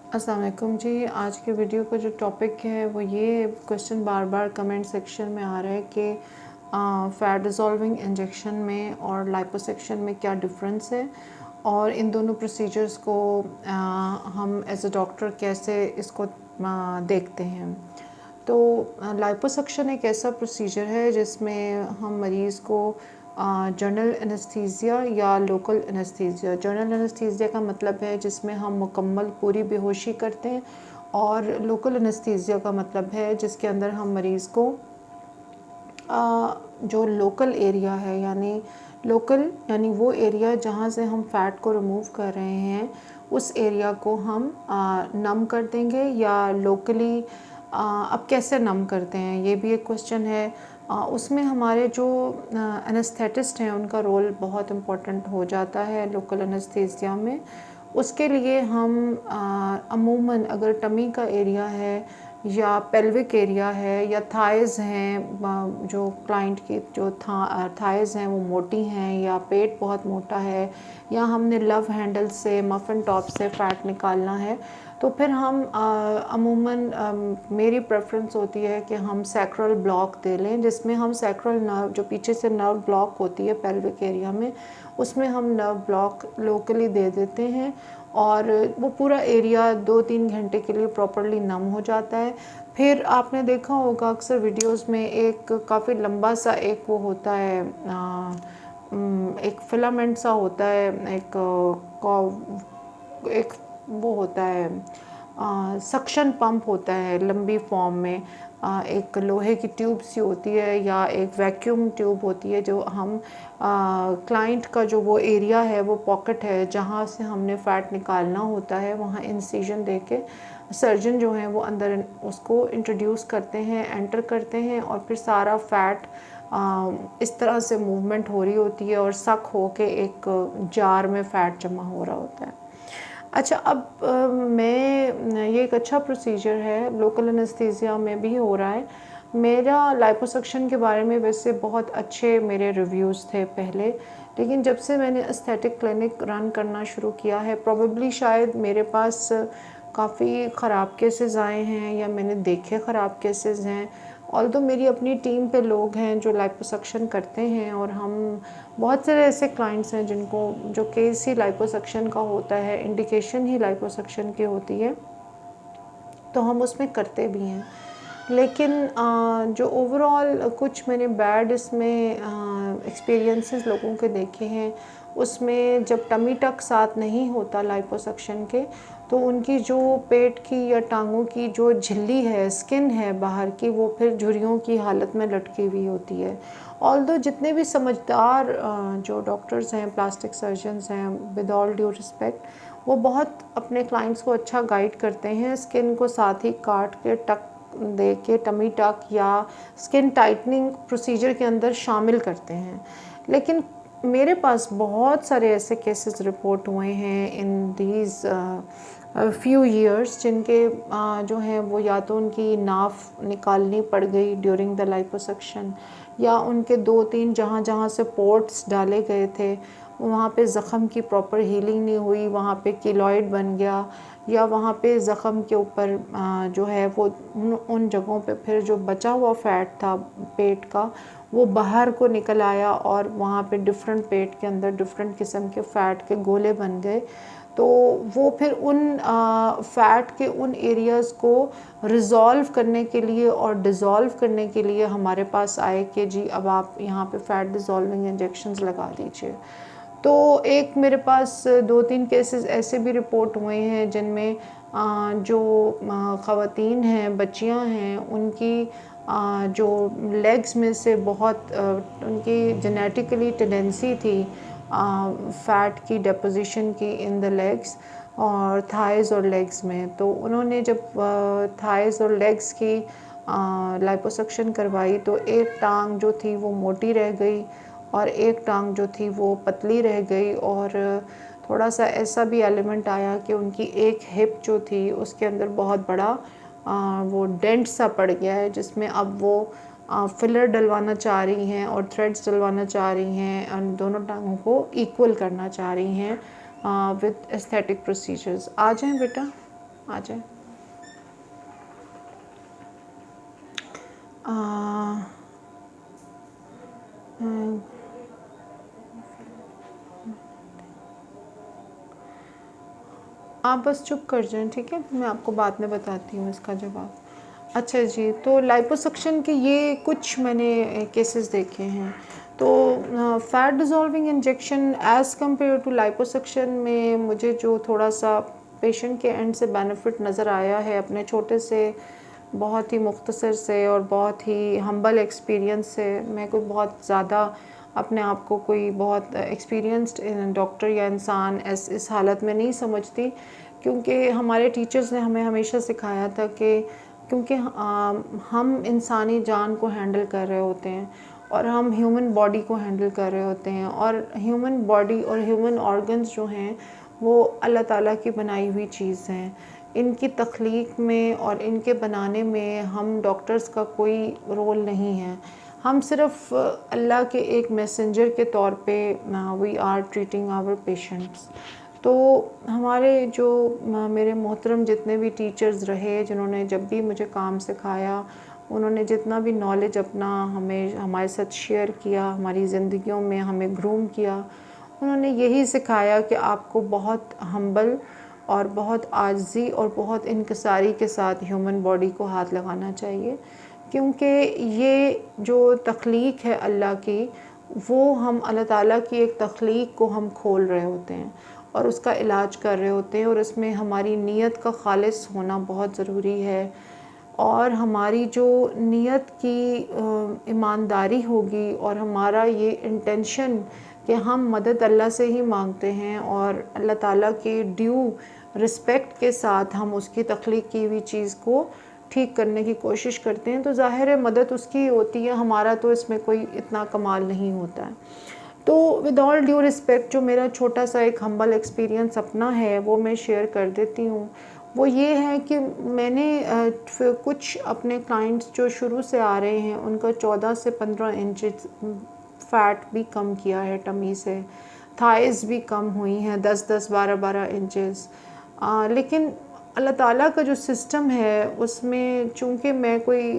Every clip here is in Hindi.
अस्सलाम वालेकुम जी। आज के वीडियो का जो टॉपिक है वो ये क्वेश्चन बार बार कमेंट सेक्शन में आ रहा है कि फैट डिज़ोल्विंग इंजेक्शन में और लाइपोसक्शन में क्या डिफरेंस है और इन दोनों प्रोसीजर्स को हम एज अ डॉक्टर कैसे इसको देखते हैं। तो लाइपोसक्शन एक ऐसा प्रोसीजर है जिसमें हम मरीज़ को जनरल एनेस्थीसिया या लोकल एनेस्थीसिया, जनरल एनेस्थीसिया का मतलब है जिसमें हम मुकम्मल पूरी बेहोशी करते हैं, और लोकल एनेस्थीसिया का मतलब है जिसके अंदर हम मरीज़ को जो लोकल एरिया है, यानी लोकल यानी वो एरिया जहाँ से हम फ़ैट को रिमूव कर रहे हैं उस एरिया को हम नम कर देंगे, या लोकली अब कैसे नम करते हैं ये भी एक क्वेश्चन है। उसमें हमारे जो एनेस्थेटिस्ट हैं उनका रोल बहुत इम्पोर्टेंट हो जाता है लोकल एनेस्थीसिया में। उसके लिए हम अमूमन अगर टमी का एरिया है या पेल्विक एरिया है या थाइज़ हैं, जो क्लाइंट की जो थाइज़ हैं वो मोटी हैं या पेट बहुत मोटा है, या हमने लव हैंडल से मफ़िन टॉप से फ़ैट निकालना है, तो फिर हम अमूमन मेरी प्रेफरेंस होती है कि हम सैक्रल ब्लॉक दे लें, जिसमें हम सैक्रल नर्व जो पीछे से नर्व ब्लॉक होती है पेल्विक एरिया में, उसमें हम नर्व ब्लॉक लोकली दे देते हैं और वो पूरा एरिया 2-3 घंटे के लिए प्रॉपर्ली नम हो जाता है। फिर आपने देखा होगा अक्सर वीडियोस में एक काफ़ी लंबा सा एक वो होता है, एक फिलामेंट सा होता है, एक वो होता है, सक्शन पंप होता है लंबी फॉर्म में, एक लोहे की ट्यूब सी होती है या एक वैक्यूम ट्यूब होती है, जो हम क्लाइंट का जो वो एरिया है, वो पॉकेट है जहाँ से हमने फ़ैट निकालना होता है, वहाँ इंसिजन दे के सर्जन जो हैं वो अंदर उसको इंट्रोड्यूस करते हैं, एंटर करते हैं, और फिर सारा फ़ैट इस तरह से मूवमेंट हो रही होती है और सक हो के एक जार में फ़ैट जमा हो रहा होता है। अच्छा, अब ये एक अच्छा प्रोसीजर है, लोकल एनेस्थीसिया में भी हो रहा है। मेरा लाइपोसक्शन के बारे में वैसे बहुत अच्छे मेरे रिव्यूज़ थे पहले, लेकिन जब से मैंने एस्थेटिक क्लिनिक रन करना शुरू किया है, प्रोबेबली शायद मेरे पास काफ़ी ख़राब केसेस आए हैं या मैंने देखे ख़राब केसेस हैं। ऑल्दो मेरी अपनी टीम पे लोग हैं जो लाइपोसक्शन करते हैं, और हम बहुत सारे ऐसे क्लाइंट्स हैं जिनको जो केस ही लाइपोसक्शन का होता है, इंडिकेशन ही लाइपोसक्शन की होती है, तो हम उसमें करते भी हैं। लेकिन जो ओवरऑल कुछ मैंने बैड इसमें एक्सपीरियंसेस लोगों के देखे हैं, उसमें जब टमी टक साथ नहीं होता लाइपोसक्शन के, तो उनकी जो पेट की या टांगों की जो झिल्ली है, स्किन है बाहर की, वो फिर झुर्रियों की हालत में लटकी हुई होती है। ऑल्दो जितने भी समझदार जो डॉक्टर्स हैं, प्लास्टिक सर्जन्स हैं, विद ऑल ड्यू रिस्पेक्ट, वो बहुत अपने क्लाइंट्स को अच्छा गाइड करते हैं, स्किन को साथ ही काट के टक दे के टमी टक या स्किन टाइटनिंग प्रोसीजर के अंदर शामिल करते हैं। लेकिन मेरे पास बहुत सारे ऐसे केसेस रिपोर्ट हुए हैं इन दीज फ्यू ईयर्स, जिनके जो हैं वो या तो उनकी नाफ निकालनी पड़ गई ड्यूरिंग द लाइपोसक्शन, या उनके 2-3 जहाँ से पोर्ट्स डाले गए थे वहाँ पे ज़ख़म की प्रॉपर हीलिंग नहीं हुई, वहाँ पे कीलॉइड बन गया, या वहाँ पे ज़ख़म के ऊपर जो है वो उन जगहों पे फिर जो बचा हुआ फ़ैट था पेट का, वो बाहर को निकल आया और वहाँ पे डिफरेंट पेट के अंदर डिफरेंट किस्म के फ़ैट के गोले बन गए। तो वो फिर उन फ़ैट के उन एरियाज़ को रिज़ॉल्व करने के लिए और डिज़ोल्व करने के लिए हमारे पास आए कि जी अब आप यहाँ पे फ़ैट डिज़ोल्विंग इंजेक्शंस लगा दीजिए। तो एक मेरे पास 2-3 केसेस ऐसे भी रिपोर्ट हुए हैं जिनमें जो ख़वातीन हैं, बच्चियां हैं, उनकी जो लेग्स में से बहुत उनकी जेनेटिकली टेंडेंसी थी फ़ैट की डिपोजिशन की इन द लेग्स और थाइज़ और लेग्स में। तो उन्होंने जब थाइज़ और लेग्स की लाइपोसक्शन करवाई तो एक टांग जो थी वो मोटी रह गई और एक टांग जो थी वो पतली रह गई, और थोड़ा सा ऐसा भी एलिमेंट आया कि उनकी एक हिप जो थी उसके अंदर बहुत बड़ा वो डेंट सा पड़ गया है, जिसमें अब वो फिलर डलवाना चाह रही हैं और थ्रेड्स डलवाना चाह रही हैं और दोनों टांगों को इक्वल करना चाह रही हैं विद एस्थेटिक प्रोसीजर्स। आ जाएं बेटा। आ जाए। आप बस चुप कर जाएं, ठीक है, मैं आपको बाद में बताती हूँ इसका जवाब। अच्छा जी, तो लाइपोसक्शन के ये कुछ मैंने केसेस देखे हैं। तो fat dissolving injection as compared to liposuction में मुझे जो थोड़ा सा पेशेंट के एंड से बेनिफिट नज़र आया है, अपने छोटे से बहुत ही मुख्तसर से और बहुत ही हम्बल एक्सपीरियंस से, मैं कोई बहुत ज़्यादा अपने आप को कोई बहुत एक्सपीरियंस्ड डॉक्टर या इंसान इस हालत में नहीं समझती, क्योंकि हमारे टीचर्स ने हमें हमेशा सिखाया था कि क्योंकि हम इंसानी जान को हैंडल कर रहे होते हैं और हम ह्यूमन बॉडी को हैंडल कर रहे होते हैं, और ह्यूमन बॉडी और ह्यूमन ऑर्गन्स जो हैं वो अल्लाह ताला की बनाई हुई चीज़ हैं। इनकी तख्लीक में और इनके बनाने में हम डॉक्टर्स का कोई रोल नहीं है। हम सिर्फ अल्लाह के एक मैसेंजर के तौर पे we are treating our patients. तो हमारे जो मेरे मोहतरम जितने भी टीचर्स रहे, जिन्होंने जब भी मुझे काम सिखाया, उन्होंने जितना भी नॉलेज अपना हमारे साथ शेयर किया, हमारी ज़िंदगियों में हमें ग्रूम किया, उन्होंने यही सिखाया कि आपको बहुत हम्बल और बहुत आजिज़ी और बहुत इनकिसारी के साथ ह्यूमन बॉडी को हाथ लगाना चाहिए, क्योंकि ये जो तख्लीक है अल्लाह की, वो हम अल्लाह ताला की एक तख्लीक को हम खोल रहे होते हैं और उसका इलाज कर रहे होते हैं, और इसमें हमारी नीयत का खालिस होना बहुत ज़रूरी है। और हमारी जो नीयत की ईमानदारी होगी और हमारा ये इंटेंशन कि हम मदद अल्लाह से ही मांगते हैं और अल्लाह ताला के ड्यू रिस्पेक्ट के साथ हम उसकी तख्लीक की हुई चीज़ को ठीक करने की कोशिश करते हैं, तो ज़ाहिर है मदद उसकी होती है, हमारा तो इसमें कोई इतना कमाल नहीं होता है। तो विद ऑल ड्यू रिस्पेक्ट, जो मेरा छोटा सा एक हम्बल एक्सपीरियंस अपना है वो मैं शेयर कर देती हूँ। वो ये है कि मैंने कुछ अपने क्लाइंट्स जो शुरू से आ रहे हैं उनका 14 से 15 इंचेस फ़ैट भी कम किया है टमी से, थाइज़ भी कम हुई हैं 10-10, 12-12 इंचेस। लेकिन अल्लाह ताला का जो सिस्टम है उसमें चूँकि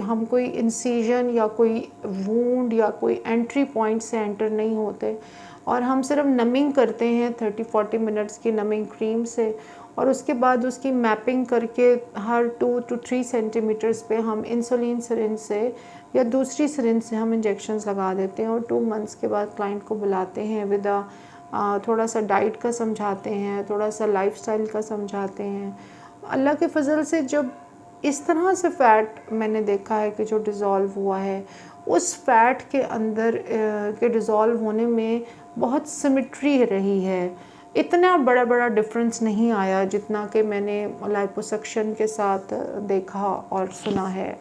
हम कोई इंसिजन या कोई वूंड या कोई एंट्री पॉइंट से एंटर नहीं होते, और हम सिर्फ नमिंग करते हैं 30-40 मिनट्स की नमिंग क्रीम से, और उसके बाद उसकी मैपिंग करके हर 2 to 3 सेंटीमीटर्स पे हम इंसुलिन सिरिंज से या दूसरी सिरिंज से हम इंजेक्शंस लगा देते हैं, और 2 मंथ्स के बाद क्लाइंट को बुलाते हैं विद थोड़ा सा डाइट का समझाते हैं, थोड़ा सा लाइफस्टाइल का समझाते हैं। अल्लाह के फ़ज़ल से जब इस तरह से फ़ैट मैंने देखा है कि जो डिज़ोल्व हुआ है, उस फ़ैट के अंदर के डिज़ोल्व होने में बहुत सिमेट्री रही है। इतना बड़ा डिफरेंस नहीं आया जितना कि मैंने लाइपोसक्शन के साथ देखा और सुना है।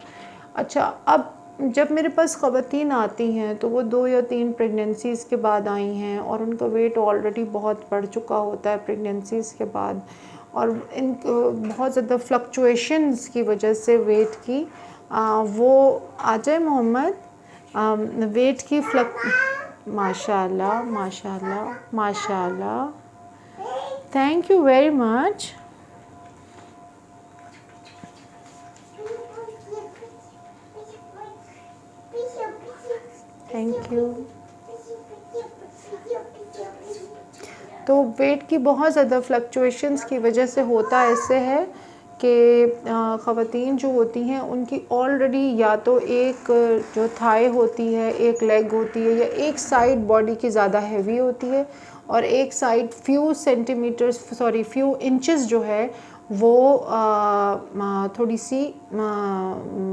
अच्छा, अब जब मेरे पास ख़वातीन आती हैं तो वो 2 या 3 प्रेगनेंसीज़ के बाद आई हैं और उनका वेट ऑलरेडी बहुत बढ़ चुका होता है प्रेगनेंसीज़ के बाद, और इन बहुत ज़्यादा फ्लक्चुएशंस की वजह से वेट की वो आ जाए मोहम्मद वेट की माशाल्लाह माशाल्लाह माशाल्लाह, thank you very much. Thank you. तो वेट की बहुत ज़्यादा फ्लक्चुएशंस की वजह से होता ऐसे है कि ख़वातीन जो होती हैं उनकी ऑलरेडी या तो एक जो थाई होती है, एक लेग होती है, या एक साइड बॉडी की ज़्यादा हैवी होती है और एक साइड फ्यू इंचेस जो है वो थोड़ी सी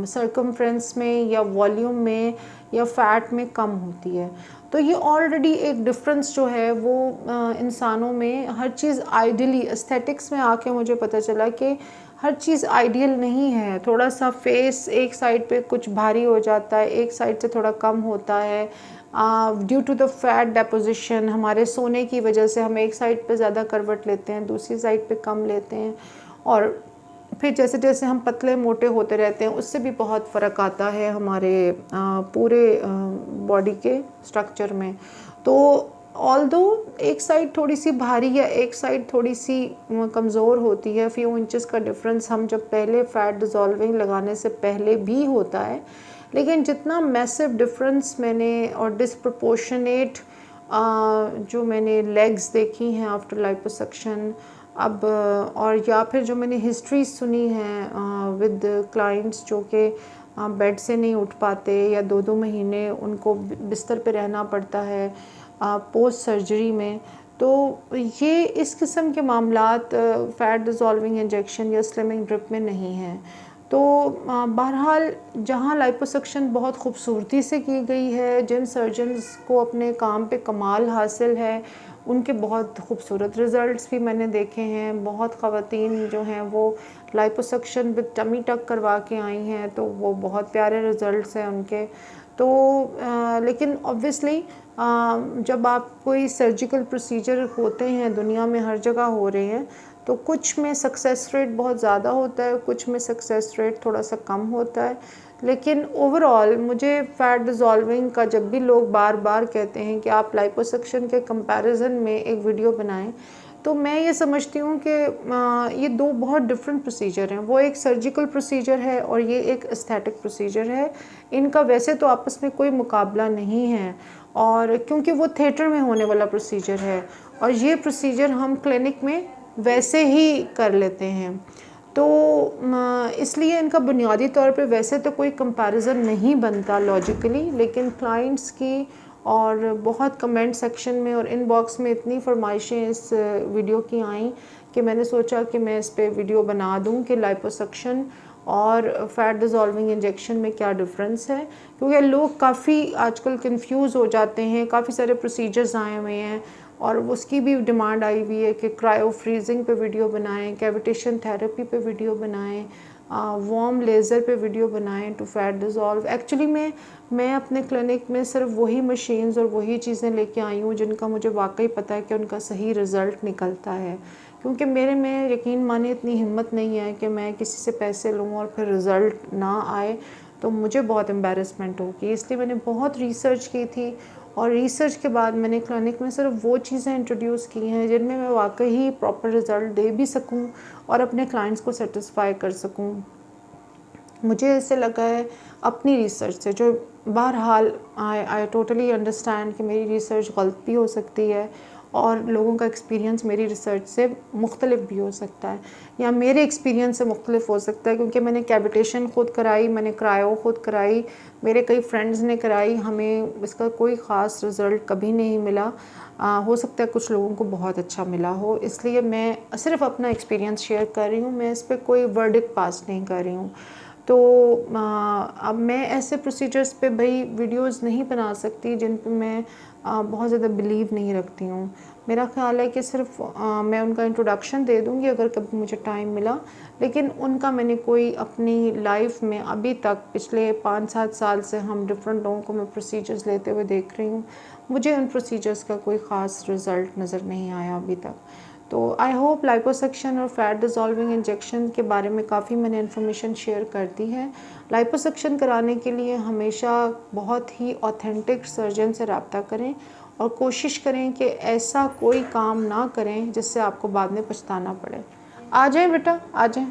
सर्कमफ्रेंस में या वॉल्यूम में या फ़ैट में कम होती है। तो ये ऑलरेडी एक डिफरेंस जो है वो इंसानों में हर चीज़ आइडियली एस्थेटिक्स में आके मुझे पता चला कि हर चीज़ आइडियल नहीं है। थोड़ा सा फेस एक साइड पे कुछ भारी हो जाता है, एक साइड से थोड़ा कम होता है due to the fat deposition. हमारे सोने की वजह से हम एक साइड पे ज़्यादा करवट लेते हैं, दूसरी साइड पे कम लेते हैं, और फिर जैसे जैसे हम पतले मोटे होते रहते हैं उससे भी बहुत फ़र्क आता है हमारे पूरे बॉडी के स्ट्रक्चर में। तो ऑल्दो एक साइड थोड़ी सी भारी या एक साइड थोड़ी सी कमज़ोर होती है, फ्यू इंचेस का डिफरेंस हम जब पहले फैट डिज़ोल्विंग लगाने से पहले भी होता है, लेकिन जितना मैसिव डिफरेंस मैंने और डिस्प्रपोर्शनेट जो मैंने लेग्स देखी हैं आफ्टर लाइपोसक्शन अब, और या फिर जो मैंने हिस्ट्री सुनी है विद क्लाइंट्स जो कि बेड से नहीं उठ पाते या 2-2 महीने उनको बिस्तर पे रहना पड़ता है पोस्ट सर्जरी में, तो ये इस किस्म के मामलात फ़ैट डिज़ोल्विंग इंजेक्शन या स्लिमिंग ड्रिप में नहीं हैं। तो बहरहाल जहाँ लाइपोसक्शन बहुत खूबसूरती से की गई है, जिन सर्जन्स को अपने काम पे कमाल हासिल है, उनके बहुत खूबसूरत रिज़ल्ट्स भी मैंने देखे हैं। बहुत ख़वातीन जो हैं वो लाइपोसक्शन विद टमी टक करवा के आई हैं, तो वो बहुत प्यारे रिज़ल्ट्स हैं उनके। तो लेकिन ऑब्वियसली जब आप कोई सर्जिकल प्रोसीजर होते हैं, दुनिया में हर जगह हो रहे हैं, तो कुछ में सक्सेस रेट बहुत ज़्यादा होता है, कुछ में सक्सेस रेट थोड़ा सा कम होता है। लेकिन ओवरऑल मुझे फ़ैट डिज़ोल्विंग का जब भी लोग बार बार कहते हैं कि आप लाइपोसक्शन के कंपैरिजन में एक वीडियो बनाएं, तो मैं ये समझती हूँ कि ये 2 बहुत डिफरेंट प्रोसीजर हैं। वो एक सर्जिकल प्रोसीजर है और ये एक एस्थेटिक प्रोसीजर है। इनका वैसे तो आपस में कोई मुकाबला नहीं है, और क्योंकि वो थिएटर में होने वाला प्रोसीजर है और ये प्रोसीजर हम क्लिनिक में वैसे ही कर लेते हैं, तो इसलिए इनका बुनियादी तौर पे वैसे तो कोई कंपैरिजन नहीं बनता लॉजिकली। लेकिन क्लाइंट्स की और बहुत कमेंट सेक्शन में और इनबॉक्स में इतनी फरमाइशें इस वीडियो की आईं कि मैंने सोचा कि मैं इस पे वीडियो बना दूं कि लाइपोसक्शन और फ़ैट डिज़ोल्विंग इंजेक्शन में क्या डिफरेंस है, क्योंकि लोग काफ़ी आजकल कंफ्यूज हो जाते हैं। काफ़ी सारे प्रोसीजर्स आए हुए हैं और उसकी भी डिमांड आई हुई है कि क्रायो फ्रीजिंग पे वीडियो बनाएं, कैविटेशन थेरेपी पे वीडियो बनाएं, वार्म लेज़र पे वीडियो बनाएं टू फैट डिज़ोल्व। एक्चुअली मैं अपने क्लिनिक में सिर्फ वही मशीन्स और वही चीज़ें लेके आई हूँ जिनका मुझे वाकई पता है कि उनका सही रिज़ल्ट निकलता है, क्योंकि मेरे में यकीन माने इतनी हिम्मत नहीं है कि मैं किसी से पैसे लूँ और फिर रिज़ल्ट ना आए तो मुझे बहुत एम्बैरेसमेंट होगी। इसलिए मैंने बहुत रिसर्च की थी और रिसर्च के बाद मैंने क्लिनिक में सिर्फ वो चीज़ें इंट्रोड्यूस की हैं जिनमें मैं वाकई प्रॉपर रिज़ल्ट दे भी सकूं और अपने क्लाइंट्स को सेटिस्फाई कर सकूं। मुझे ऐसे लगा है अपनी रिसर्च से, जो बहरहाल आई टोटली अंडरस्टैंड कि मेरी रिसर्च गलत भी हो सकती है और लोगों का एक्सपीरियंस मेरी रिसर्च से मुख्तलिफ भी हो सकता है या मेरे एक्सपीरियंस से मुख्तलिफ हो सकता है, क्योंकि मैंने कैविटेशन खुद कराई, मैंने क्रायो खुद कराई, मेरे कई फ्रेंड्स ने कराई, हमें इसका कोई ख़ास रिज़ल्ट कभी नहीं मिला। हो सकता है कुछ लोगों को बहुत अच्छा मिला हो, इसलिए मैं सिर्फ अपना एक्सपीरियंस शेयर कर रही हूँ, मैं इस पर कोई वर्डिक्ट पास नहीं कर रही हूँ। तो अब मैं ऐसे प्रोसीजर्स पे भाई वीडियोस नहीं बना सकती जिन पे मैं बहुत ज़्यादा बिलीव नहीं रखती हूँ। मेरा ख़्याल है कि सिर्फ मैं उनका इंट्रोडक्शन दे दूँगी अगर कभी मुझे टाइम मिला, लेकिन उनका मैंने कोई अपनी लाइफ में अभी तक पिछले 5-7 साल से हम डिफरेंट लोगों को मैं प्रोसीजर्स लेते हुए देख रही हूँ, मुझे उन प्रोसीजर्स का कोई ख़ास रिज़ल्ट नज़र नहीं आया अभी तक। तो आई होप लाइपोसक्शन और फ़ैट डिज़ोल्विंग इंजेक्शन के बारे में काफ़ी मैंने इन्फॉर्मेशन शेयर कर दी है। लाइपोसक्शन कराने के लिए हमेशा बहुत ही ऑथेंटिक सर्जन से रब्ता करें और कोशिश करें कि ऐसा कोई काम ना करें जिससे आपको बाद में पछताना पड़े। आ जाएं बेटा, आ जाएं।